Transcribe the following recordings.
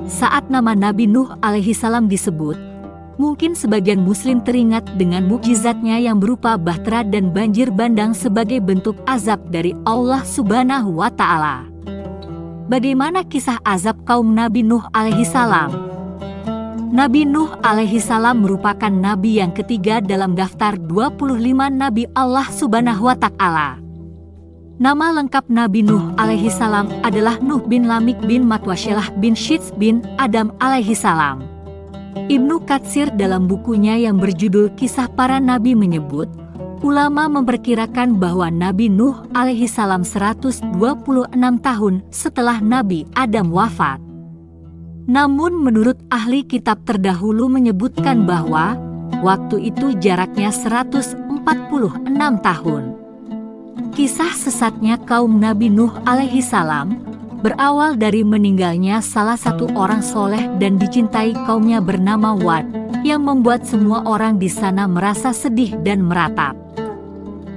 Saat nama Nabi Nuh alaihissalam disebut, mungkin sebagian muslim teringat dengan mukjizatnya yang berupa bahtera dan banjir bandang sebagai bentuk azab dari Allah Subhanahu wa Ta'ala. Bagaimana kisah azab kaum Nabi Nuh alaihissalam? Nabi Nuh alaihissalam merupakan nabi yang ketiga dalam daftar 25 nabi Allah Subhanahu wa Ta'ala. Nama lengkap Nabi Nuh alaihissalam adalah Nuh bin Lamik bin Matwasyalah bin Syits bin Adam alaihissalam. Ibnu Katsir dalam bukunya yang berjudul Kisah Para Nabi menyebut, ulama memperkirakan bahwa Nabi Nuh alaihissalam 126 tahun setelah Nabi Adam wafat. Namun menurut ahli kitab terdahulu menyebutkan bahwa waktu itu jaraknya 146 tahun. Kisah sesatnya kaum Nabi Nuh alaihissalam berawal dari meninggalnya salah satu orang soleh dan dicintai kaumnya bernama Wad, yang membuat semua orang di sana merasa sedih dan meratap.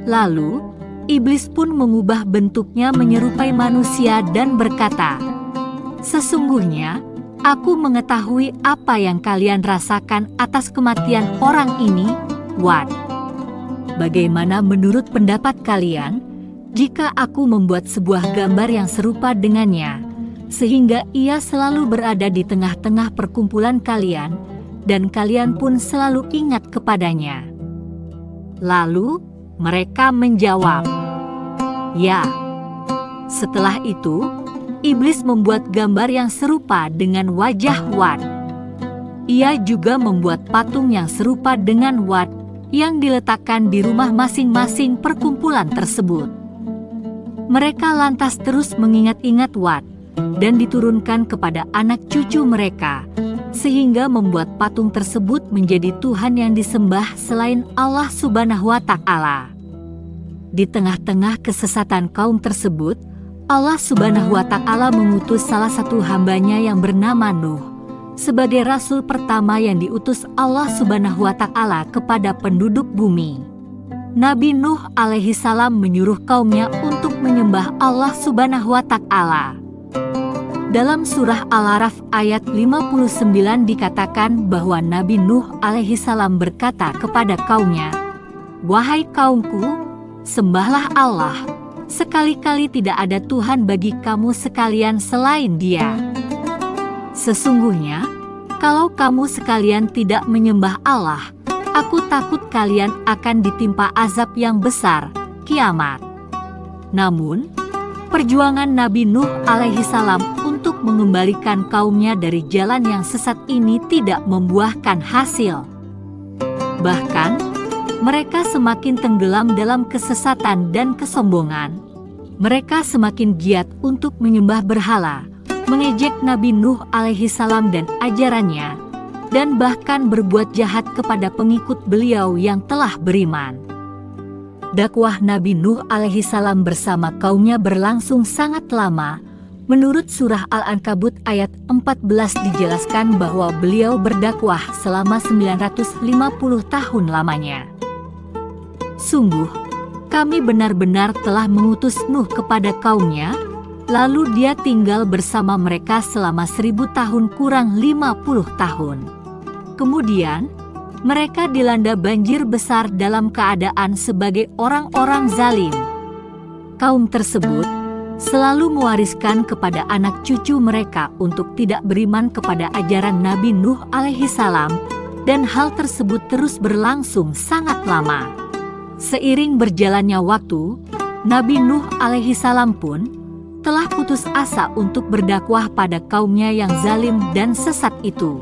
Lalu, iblis pun mengubah bentuknya menyerupai manusia dan berkata, "Sesungguhnya, aku mengetahui apa yang kalian rasakan atas kematian orang ini, Wad. Bagaimana menurut pendapat kalian jika aku membuat sebuah gambar yang serupa dengannya, sehingga ia selalu berada di tengah-tengah perkumpulan kalian, dan kalian pun selalu ingat kepadanya?" Lalu mereka menjawab, "Ya." Setelah itu, iblis membuat gambar yang serupa dengan wajah Wad. Ia juga membuat patung yang serupa dengan Wad yang diletakkan di rumah masing-masing perkumpulan tersebut. Mereka lantas terus mengingat-ingat Wad dan diturunkan kepada anak cucu mereka, sehingga membuat patung tersebut menjadi Tuhan yang disembah selain Allah Subhanahu wa Ta'ala. Di tengah-tengah kesesatan kaum tersebut, Allah Subhanahu wa Ta'ala mengutus salah satu hambanya yang bernama Nuh sebagai rasul pertama yang diutus Allah Subhanahu wa Ta'ala kepada penduduk bumi. Nabi Nuh alaihissalam menyuruh kaumnya untuk menyembah Allah Subhanahu wa Ta'ala. Dalam surah Al-A'raf ayat 59 dikatakan bahwa Nabi Nuh alaihissalam berkata kepada kaumnya, "Wahai kaumku, sembahlah Allah. Sekali-kali tidak ada Tuhan bagi kamu sekalian selain Dia. Sesungguhnya, kalau kamu sekalian tidak menyembah Allah, aku takut kalian akan ditimpa azab yang besar, kiamat." Namun, perjuangan Nabi Nuh alaihissalam untuk mengembalikan kaumnya dari jalan yang sesat ini tidak membuahkan hasil. Bahkan, mereka semakin tenggelam dalam kesesatan dan kesombongan. Mereka semakin giat untuk menyembah berhala, mengejek Nabi Nuh alaihissalam dan ajarannya, dan bahkan berbuat jahat kepada pengikut beliau yang telah beriman. Dakwah Nabi Nuh alaihissalam bersama kaumnya berlangsung sangat lama. Menurut surah Al-Ankabut ayat 14 dijelaskan bahwa beliau berdakwah selama 950 tahun lamanya. Sungguh, kami benar-benar telah mengutus Nuh kepada kaumnya, lalu dia tinggal bersama mereka selama 1000 tahun kurang 50 tahun. Kemudian, mereka dilanda banjir besar dalam keadaan sebagai orang-orang zalim. Kaum tersebut selalu mewariskan kepada anak cucu mereka untuk tidak beriman kepada ajaran Nabi Nuh alaihissalam, dan hal tersebut terus berlangsung sangat lama. Seiring berjalannya waktu, Nabi Nuh alaihissalam pun telah putus asa untuk berdakwah pada kaumnya yang zalim dan sesat itu.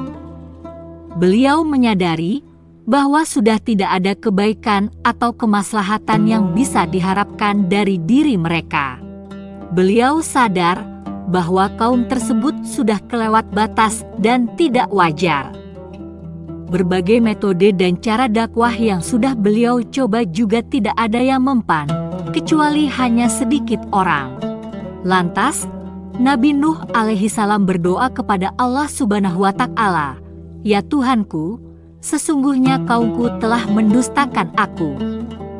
Beliau menyadari bahwa sudah tidak ada kebaikan atau kemaslahatan yang bisa diharapkan dari diri mereka. Beliau sadar bahwa kaum tersebut sudah kelewat batas dan tidak wajar. Berbagai metode dan cara dakwah yang sudah beliau coba juga tidak ada yang mempan, kecuali hanya sedikit orang. Lantas, Nabi Nuh alaihissalam berdoa kepada Allah Subhanahu wa Ta'ala, "Ya Tuhanku, sesungguhnya kaumku telah mendustakan aku.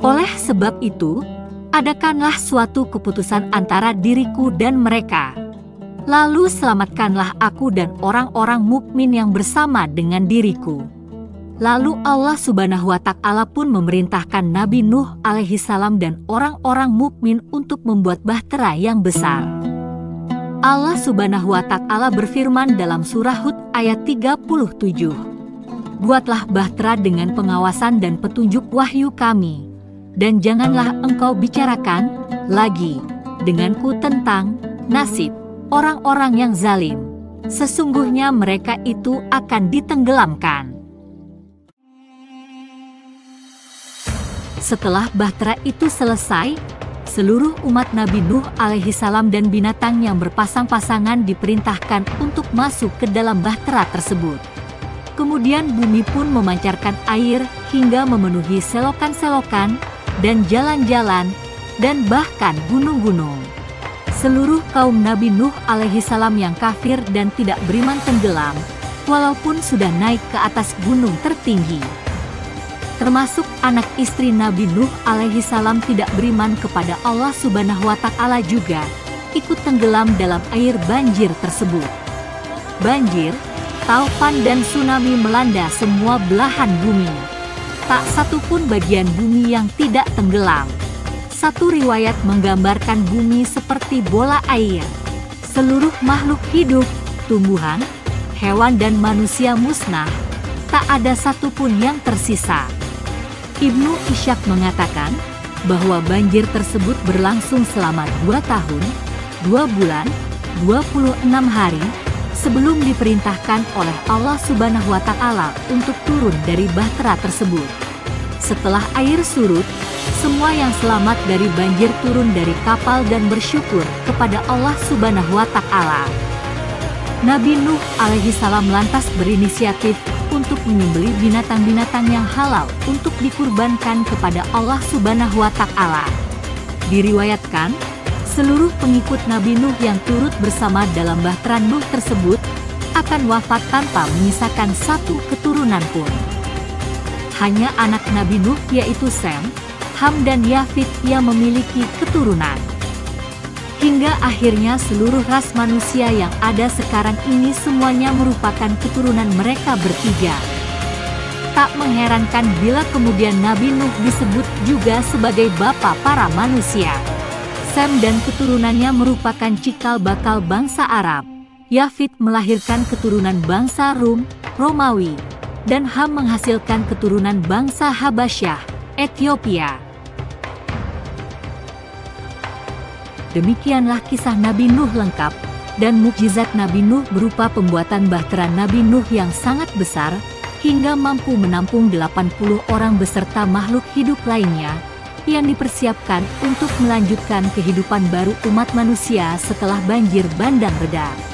Oleh sebab itu, adakanlah suatu keputusan antara diriku dan mereka." Lalu selamatkanlah aku dan orang-orang mukmin yang bersama dengan diriku. Lalu Allah Subhanahu wa Ta'ala pun memerintahkan Nabi Nuh alaihi salam dan orang-orang mukmin untuk membuat bahtera yang besar. Allah Subhanahu wa Ta'ala berfirman dalam surah Hud ayat 37. Buatlah bahtera dengan pengawasan dan petunjuk wahyu kami, dan janganlah engkau bicarakan lagi denganku tentang nasib orang-orang yang zalim. Sesungguhnya mereka itu akan ditenggelamkan. Setelah bahtera itu selesai, seluruh umat Nabi Nuh alaihi salam dan binatang yang berpasang-pasangan diperintahkan untuk masuk ke dalam bahtera tersebut. Kemudian bumi pun memancarkan air hingga memenuhi selokan-selokan dan jalan-jalan dan bahkan gunung-gunung. Seluruh kaum Nabi Nuh alaihi salam yang kafir dan tidak beriman tenggelam, walaupun sudah naik ke atas gunung tertinggi. Termasuk anak istri Nabi Nuh alaihi salam tidak beriman kepada Allah Subhanahu wa Ta'ala juga ikut tenggelam dalam air banjir tersebut. Banjir, taufan dan tsunami melanda semua belahan bumi. Tak satu pun bagian bumi yang tidak tenggelam. Satu riwayat menggambarkan bumi seperti bola air. Seluruh makhluk hidup, tumbuhan, hewan dan manusia musnah. Tak ada satupun yang tersisa. Ibnu Ishaq mengatakan bahwa banjir tersebut berlangsung selama 2 tahun, 2 bulan, 26 hari sebelum diperintahkan oleh Allah Subhanahu wa Ta'ala untuk turun dari bahtera tersebut. Setelah air surut, semua yang selamat dari banjir turun dari kapal dan bersyukur kepada Allah Subhanahu wa Ta'ala. Nabi Nuh alaihi salam lantas berinisiatif untuk menyembelih binatang-binatang yang halal untuk dikurbankan kepada Allah Subhanahu wa Ta'ala. Diriwayatkan, seluruh pengikut Nabi Nuh yang turut bersama dalam bahtera Nuh tersebut akan wafat tanpa menyisakan satu keturunan pun. Hanya anak Nabi Nuh yaitu Sem, Ham dan Yafit yang memiliki keturunan. Hingga akhirnya seluruh ras manusia yang ada sekarang ini semuanya merupakan keturunan mereka bertiga. Tak mengherankan bila kemudian Nabi Nuh disebut juga sebagai bapa para manusia. Sem dan keturunannya merupakan cikal bakal bangsa Arab. Yafit melahirkan keturunan bangsa Rum, Romawi, dan Ham menghasilkan keturunan bangsa Habasyah, Ethiopia. Demikianlah kisah Nabi Nuh lengkap, dan mukjizat Nabi Nuh berupa pembuatan bahtera Nabi Nuh yang sangat besar, hingga mampu menampung 80 orang beserta makhluk hidup lainnya, yang dipersiapkan untuk melanjutkan kehidupan baru umat manusia setelah banjir bandang reda.